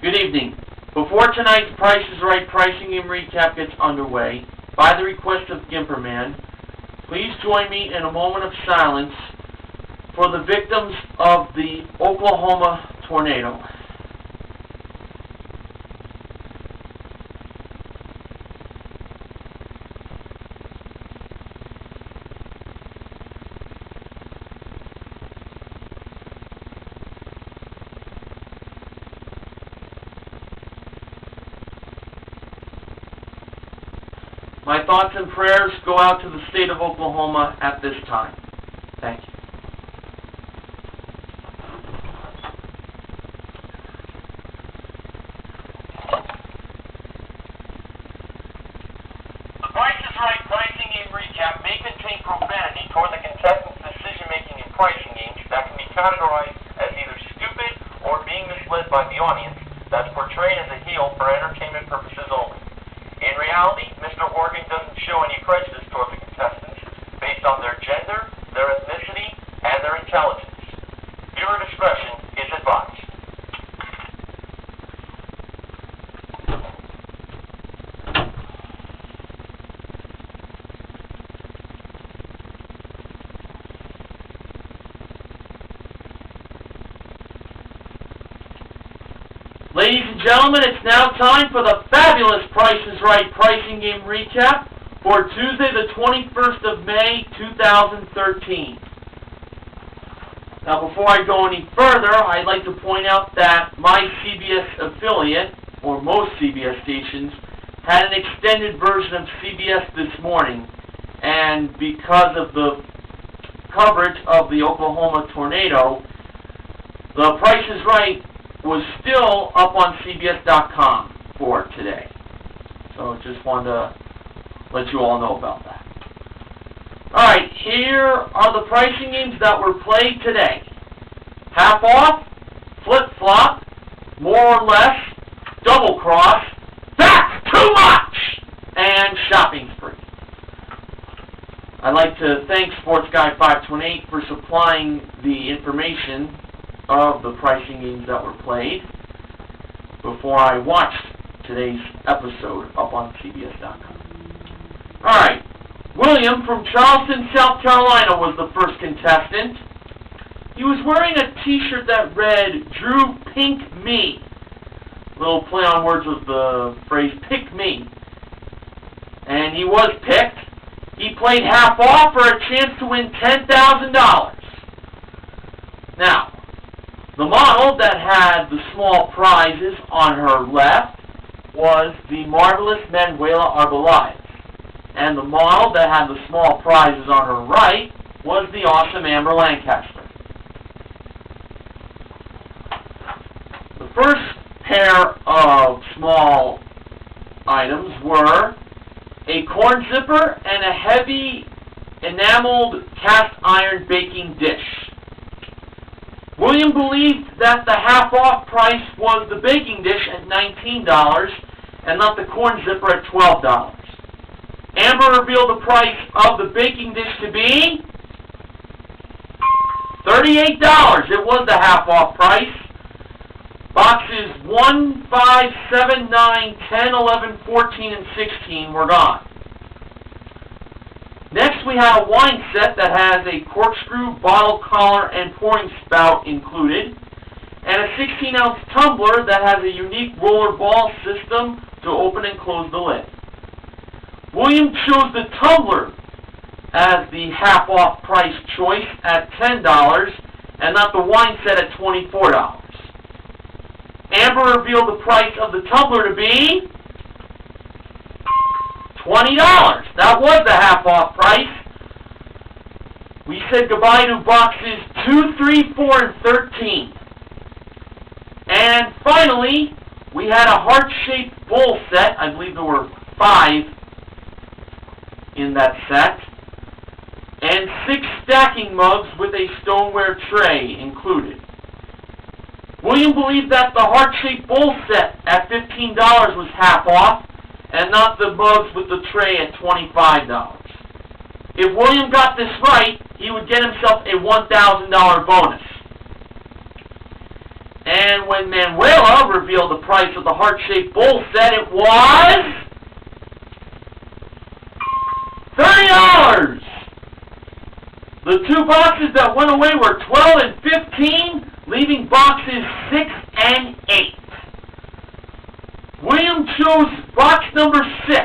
Good evening. Before tonight's Price is Right pricing game recap gets underway, by the request of Gimperman, please join me in a moment of silence for the victims of the Oklahoma tornado. My thoughts and prayers go out to the state of Oklahoma at this time. Thank you. The Price is Right pricing game recap may contain profanity toward the contestants' decision-making in pricing games that can be categorized as either stupid or being misled by the audience that's portrayed as a heel for entertainment purposes only. In reality, Mr. Organ doesn't show any prejudice toward the contestants based on their gender, their ethnicity, and their intelligence. Viewer discretion is advised. Ladies and gentlemen, it's now time for the fabulous Price is Right pricing game recap for Tuesday the 21st of May, 2013. Now, before I go any further, I'd like to point out that my CBS affiliate, or most CBS stations, had an extended version of CBS this morning, and because of the coverage of the Oklahoma tornado, the Price is Right was still up on CBS.com for today. So just wanted to let you all know about that. Alright, here are the pricing games that were played today. Half off, flip-flop, more or less, double cross, that's too much, and shopping spree. I'd like to thank Sports Guy 528 for supplying the information of the pricing games that were played before I watched today's episode up on CBS.com. Alright, William from Charleston, South Carolina was the first contestant. He was wearing a t-shirt that read, "Drew Pink Me." Little play on words with the phrase, "pick me." And he was picked. He played half off for a chance to win $10,000. Now, the model that had the small prizes on her left was the Marvelous Manuela Arbelaez, and the model that had the small prizes on her right was the Awesome Amber Lancaster. The first pair of small items were a corn zipper and a heavy enameled cast iron baking dish. William believed that the half-off price was the baking dish at $19 and not the corn zipper at $12. Amber revealed the price of the baking dish to be $38. It was the half-off price. Boxes 1, 5, 7, 9, 10, 11, 14, and 16 were gone. Next, we have a wine set that has a corkscrew, bottle collar, and pouring spout included, and a 16-ounce tumbler that has a unique roller ball system to open and close the lid. William chose the tumbler as the half-off price choice at $10 and not the wine set at $24. Amber revealed the price of the tumbler to be $20. That was the half-off price. We said goodbye to boxes 2, 3, 4, and 13. And finally, we had a heart-shaped bowl set. I believe there were 5 in that set. And 6 stacking mugs with a stoneware tray included. William believed that the heart-shaped bowl set at $15 was half off, and not the mugs with the tray at $25. If William got this right, he would get himself a $1,000 bonus. And when Manuela revealed the price of the heart-shaped bowl set, it was $30! The two boxes that went away were 12 and 15, leaving boxes 6 and 8. William chose box number 6,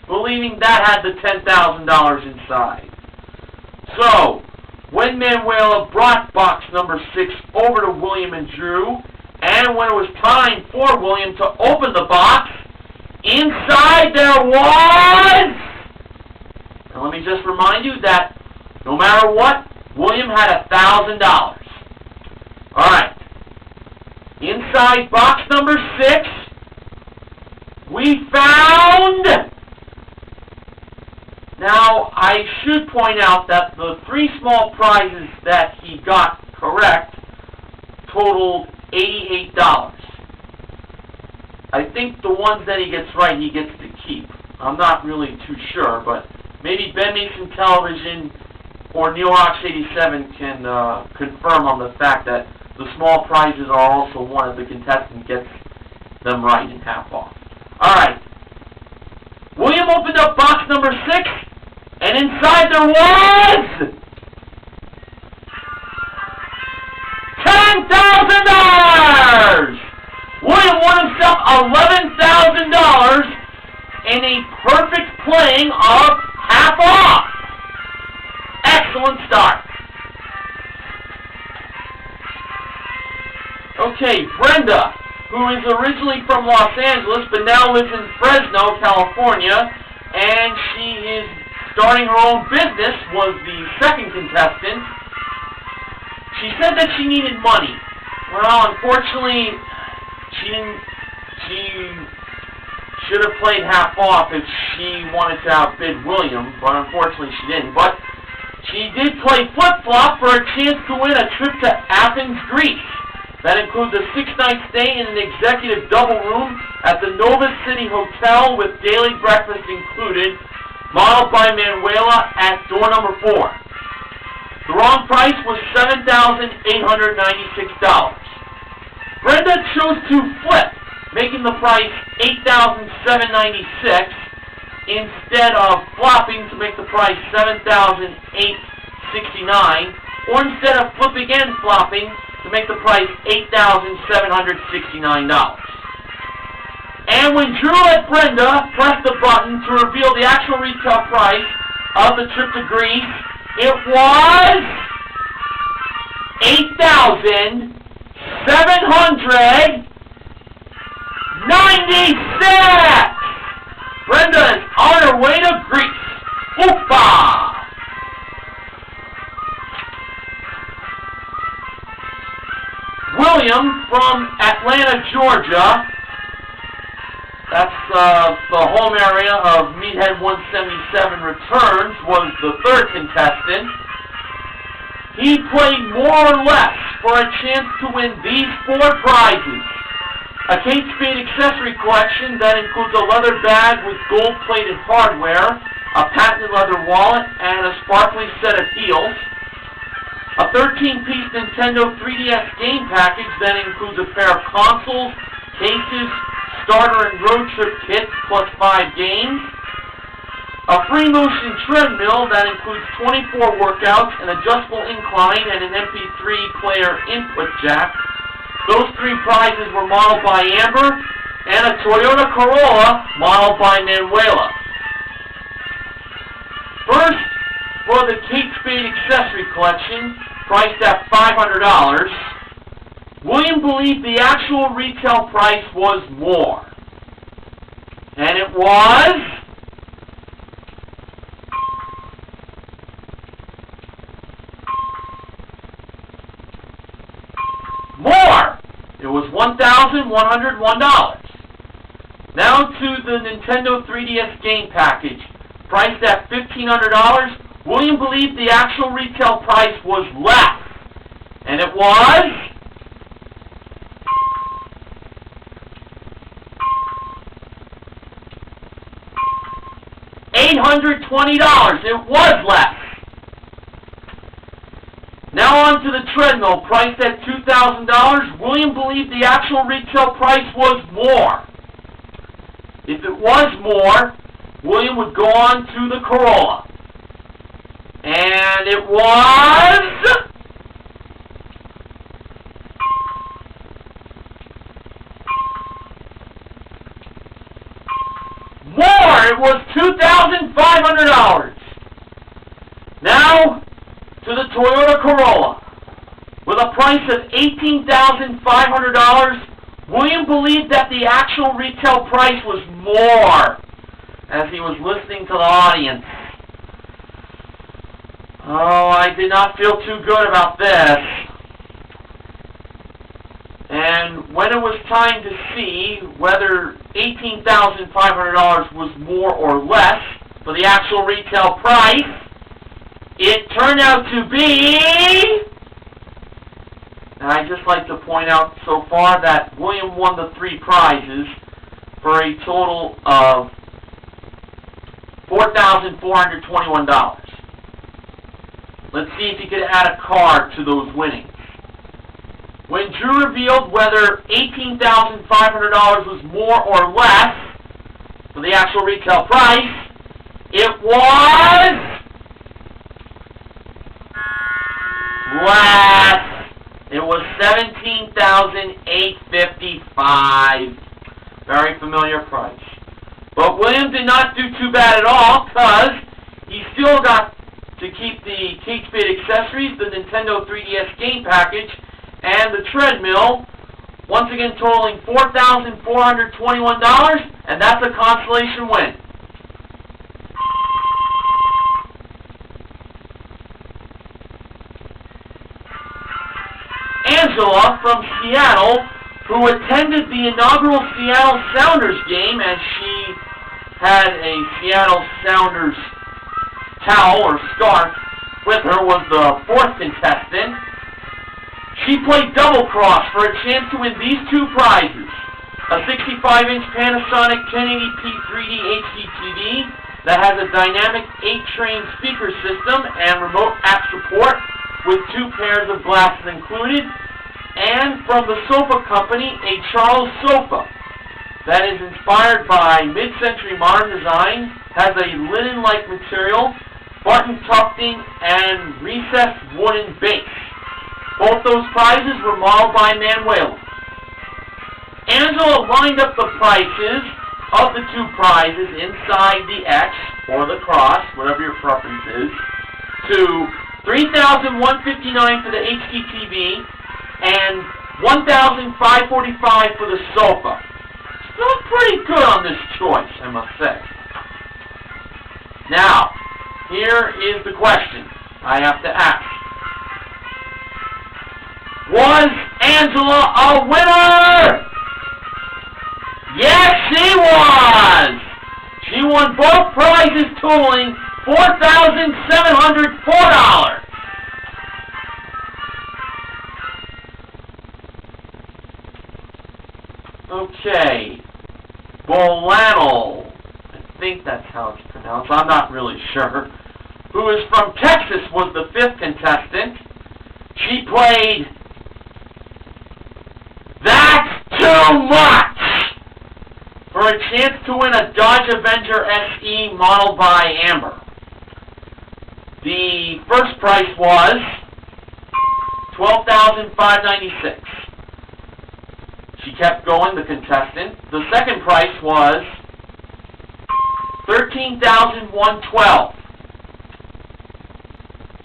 believing that had the $10,000 inside. So, when Manuela brought box number 6 over to William and Drew, and when it was time for William to open the box, inside there was... And let me just remind you that no matter what, William had $1,000. Alright. Inside box number 6, we found... Now, I should point out that the 3 small prizes that he got correct totaled $88. I think the ones that he gets right, he gets to keep. I'm not really too sure, but maybe Ben Mason Television or Neil Rocks 87 can confirm on the fact that the small prizes are also one if the contestant gets them right in half off. Alright. William opened up box number 6, and inside there was $10,000! William won himself $11,000 in a perfect playing of half off. Excellent start. Okay, Brenda, who is originally from Los Angeles but now lives in Fresno, California, and she is starting her own business, was the second contestant. She said that she needed money. Well, unfortunately, she should have played half off if she wanted to outbid William, but unfortunately she didn't. But she did play flip-flop for a chance to win a trip to Athens, Greece. That includes a 6-night stay in an executive double room at the Novus City Hotel with daily breakfast included, modeled by Manuela at door number 4. The wrong price was $7,896. Brenda chose to flip, making the price $8,796 instead of flopping to make the price $7,869, or instead of flipping and flopping to make the price $8,769. And when Drew and Brenda pressed the button to reveal the actual retail price of the trip to Greece, it was $8,796. Brenda is on her way to Greece. Hoopa! William from Atlanta, Georgia. That's the home area of Meathead 177 Returns, was the third contestant. He played more or less for a chance to win these 4 prizes. A Kate Spade accessory collection that includes a leather bag with gold-plated hardware, a patented leather wallet, and a sparkly set of heels. A 13-piece Nintendo 3DS game package that includes a pair of consoles, cases, starter and road trip kits, plus 5 games. A Freemotion treadmill that includes 24 workouts, an adjustable incline, and an MP3 player input jack. Those 3 prizes were modeled by Amber, and a Toyota Corolla modeled by Manuela. First, for the Kate Spade accessory collection, priced at $500, William believed the actual retail price was more. And it was more. It was $1,101. Now to the Nintendo 3DS game package, priced at $1,500. William believed the actual retail price was less. And it was $820. It was less. Now on to the treadmill, priced at $2,000. William believed the actual retail price was more. If it was more, William would go on to the Corolla. And it was more. It was $2,500. Now to the Toyota Corolla. With a price of $18,500, William believed that the actual retail price was more, as he was listening to the audience. Oh, I did not feel too good about this. And when it was time to see whether $18,500 was more or less for the actual retail price, it turned out to be, and I'd just like to point out so far that William won the 3 prizes for a total of $4,421. Let's see if he could add a card to those winnings. When Drew revealed whether $18,500 was more or less for the actual retail price, it was less. It was $17,855. Very familiar price. But William did not do too bad at all, because he still got to keep the Kate Spade accessories, the Nintendo 3DS game package, and the treadmill, once again totaling $4,421, and that's a consolation win. Angela from Seattle, who attended the inaugural Seattle Sounders game, and she had a Seattle Sounders towel or scarf with her, was the 4th contestant. She played double cross for a chance to win these 2 prizes: a 65-inch Panasonic 1080p 3D HD TV that has a dynamic 8-train speaker system and remote app support with 2 pairs of glasses included, and from the sofa company, a Charles sofa that is inspired by mid-century modern design, has a linen-like material, button tufting, and recessed wooden base. Both those prizes were modeled by Manuela. Angela lined up the prices of the 2 prizes inside the X, or the cross, whatever your preference is, to $3,159 for the HDTV and $1,545 for the sofa. Still pretty good on this choice, I must say. Now, here is the question I have to ask. Was Angela a winner? Yes, she was! She won both prizes totaling $4,704. Okay. Bolano, I think that's how it's pronounced, I'm not really sure, who is from Texas, was the 5th contestant. She played That's Too Much for a chance to win a Dodge Avenger SE modeled by Amber. The first price was $12,596. She kept going, the contestant. The second price was $13,112.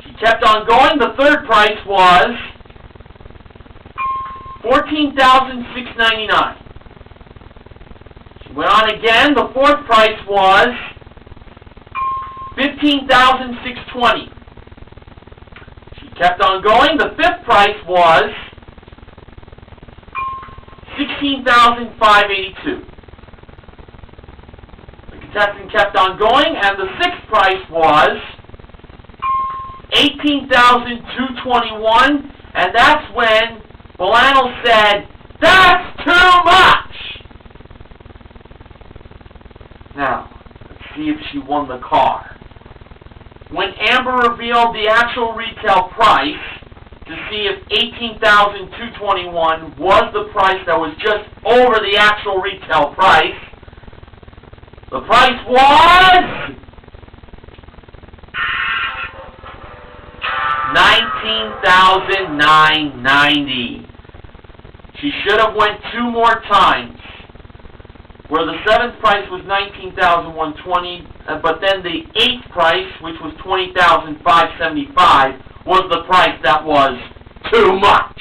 She kept on going. The third price was $14,699. She went on again. The fourth price was $15,620. She kept on going. The fifth price was $16,582. The contestant kept on going, and the sixth price was $18,221, and that's when Bolano said, "That's too much!" Now, let's see if she won the car. When Amber revealed the actual retail price, to see if $18,221 was the price that was just over the actual retail price. The price was $19,990. She should have went 2 more times, where the 7th price was $19,120, but then the 8th price, which was $20,575, was the price that was too much.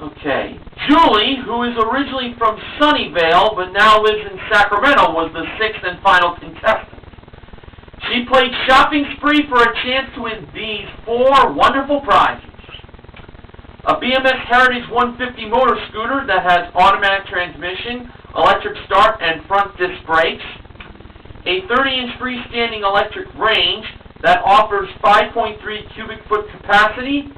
Okay. Julie, who is originally from Sunnyvale but now lives in Sacramento, was the 6th and final contestant. She played shopping spree for a chance to win these 4 wonderful prizes. A BMS Heritage 150 motor scooter that has automatic transmission, electric start, and front disc brakes. A 30-inch freestanding electric range that offers 5.3 cubic foot capacity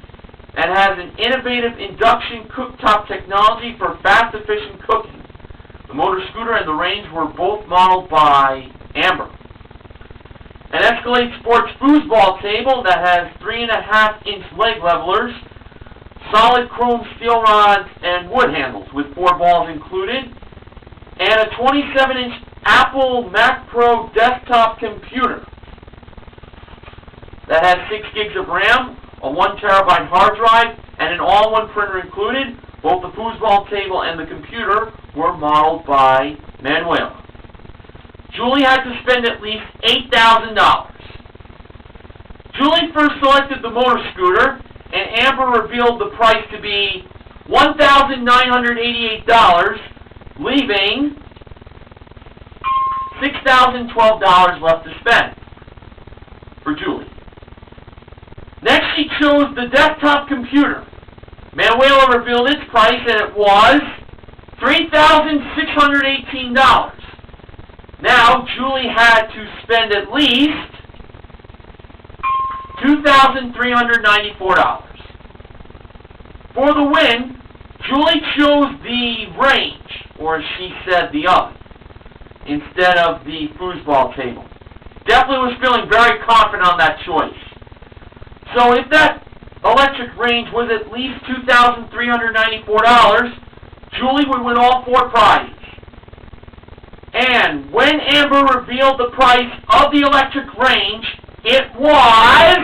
and has an innovative induction cooktop technology for fast, efficient cooking. The motor scooter and the range were both modeled by Amber. An Escalade Sports foosball table that has 3.5-inch leg levelers, solid chrome steel rods and wood handles with 4 balls included, and a 27-inch Apple Mac Pro desktop computer that has 6 gigs of RAM, a 1 terabyte hard drive, and an all-in-one printer included. Both the foosball table and the computer were modeled by Manuela. Julie had to spend at least $8,000. Julie first selected the motor scooter, and Amber revealed the price to be $1,988, leaving $6,012 left to spend for Julie. Next, she chose the desktop computer. Manuela revealed its price, and it was $3,618. Now, Julie had to spend at least $2,394. For the win, Julie chose the range, or as she said, the oven, instead of the foosball table. Definitely was feeling very confident on that choice. So if that electric range was at least $2,394, Julie would win all 4 prizes. And when Amber revealed the price of the electric range, it was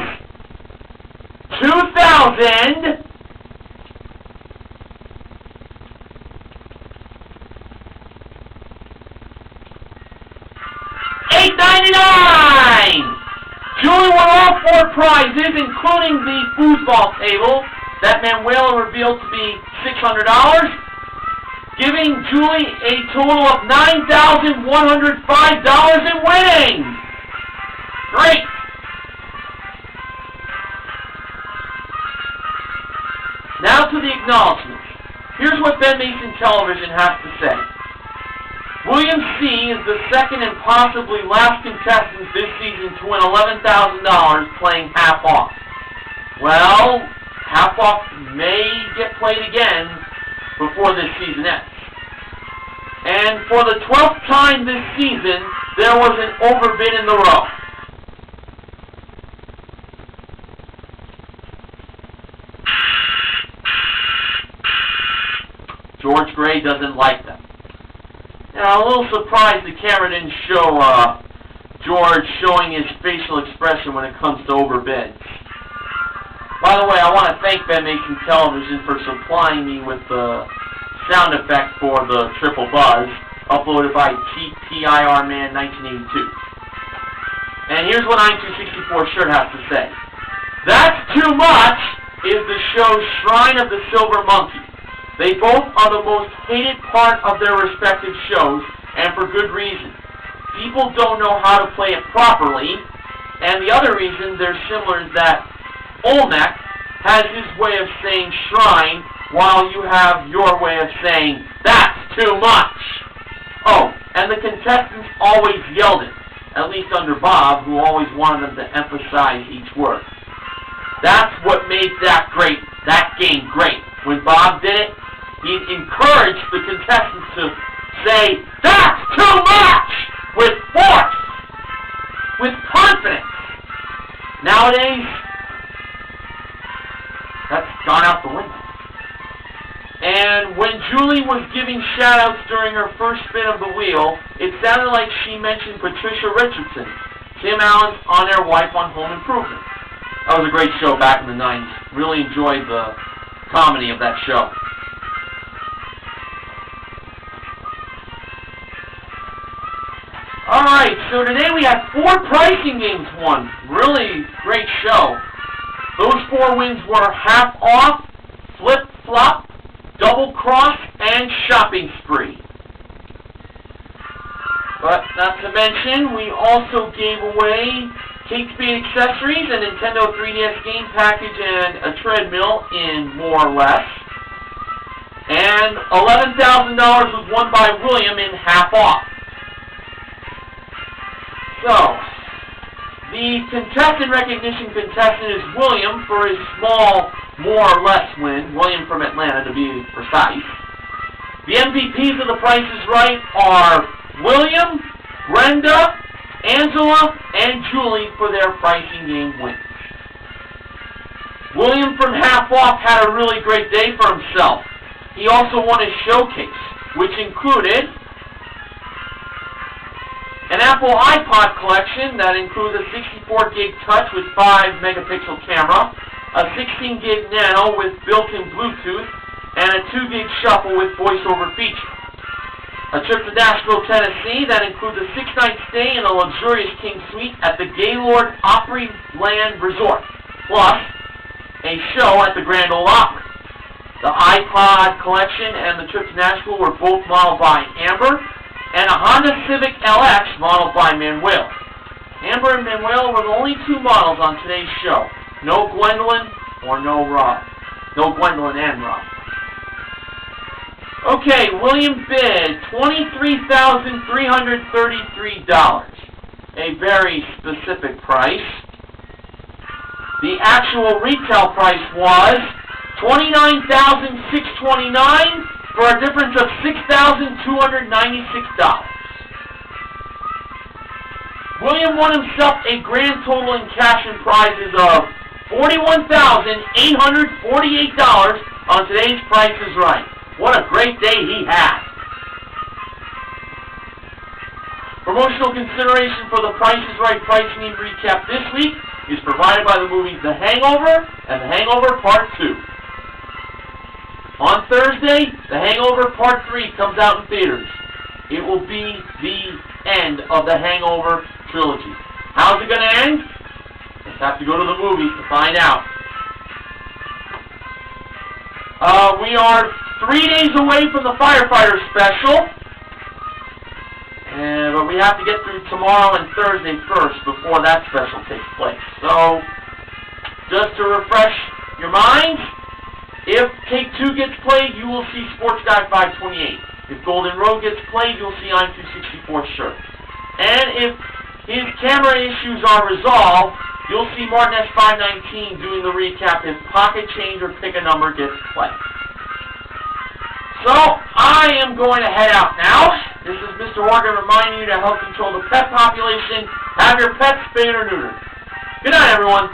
$2,899. Julie won all 4 prizes, including the foosball table that Manuela revealed to be $600, giving Julie a total of $9,105 in winnings. Great! Now to the acknowledgments. Here's what Ben Mason Television has to say. William C. is the second and possibly last contestant this season to win $11,000 playing half off. Well, half off may get played again before this season ends. And for the 12th time this season, there was an overbid in the row. George Gray doesn't like them. Now, I'm a little surprised the camera didn't show George showing his facial expression when it comes to overbids. By the way, I want to thank Ben Mason Television for supplying me with the sound effect for the Triple Buzz, uploaded by TPIR Man 1982. And here's what 9264 Shirt has to say. That's Too Much is the show's Shrine of the Silver Monkey. They both are the most hated part of their respective shows, and for good reason. People don't know how to play it properly, and the other reason they're similar is that Olmec has his way of saying shrine, while you have your way of saying, that's too much. Oh, and the contestants always yelled it, at least under Bob, who always wanted them to emphasize each word. That's what made that game great. When Bob did it, he encouraged the contestants to say, that's too much! With force! With confidence! Nowadays, that's gone out the window. And when Julie was giving shout-outs during her first spin of the wheel, it sounded like she mentioned Patricia Richardson, Tim Allen's on-air wife on Home Improvement. That was a great show back in the 90s. Really enjoyed the comedy of that show. Alright, so today we had 4 pricing games won. Really great show. Those 4 wins were half off, flip flop, double cross, and shopping spree. But not to mention, we also gave away Kate Spade accessories, a Nintendo 3DS game package, and a treadmill in more or less. And $11,000 was won by William in half off. So, the contestant recognition contestant is William for his small, more or less win. William from Atlanta, to be precise. The MVPs of The Price is Right are William, Brenda, Angela, and Julie for their pricing game wins. William from half off had a really great day for himself. He also won a showcase, which included an Apple iPod collection that includes a 64 gig touch with 5 megapixel camera, a 16 gig nano with built-in Bluetooth, and a 2 gig shuffle with voiceover feature. A trip to Nashville, Tennessee that includes a 6-night stay in a luxurious King Suite at the Gaylord Opryland Resort, plus a show at the Grand Ole Opry. The iPod collection and the trip to Nashville were both modeled by Amber, and a Honda Civic LX modeled by Manuela. Amber and Manuela were the only 2 models on today's show. No Gwendolyn or no Rob. No Gwendolyn and Rob. Okay, William bid $23,333. A very specific price. The actual retail price was $29,629 for a difference of $6,296. William won himself a grand total in cash and prizes of $41,848 on today's Price is Right. What a great day he had. Promotional consideration for the Price is Right pricing and recap this week is provided by the movies The Hangover and The Hangover Part 2. On Thursday, The Hangover Part 3 comes out in theaters. It will be the end of the Hangover trilogy. How's it going to end? Just have to go to the movies to find out. We are 3 days away from the firefighter special, but we have to get through tomorrow and Thursday first before that special takes place. So, just to refresh your minds, if Take 2 gets played, you will see Sports Guy 528. If Golden Road gets played, you'll see I'm 264 shirt. And if his camera issues are resolved, you'll see Martin S. 519 doing the recap if Pocket Change or Pick a Number gets played. So, I am going to head out now. This is Mr. Walker reminding you to help control the pet population. Have your pets spayed or neutered. Good night, everyone.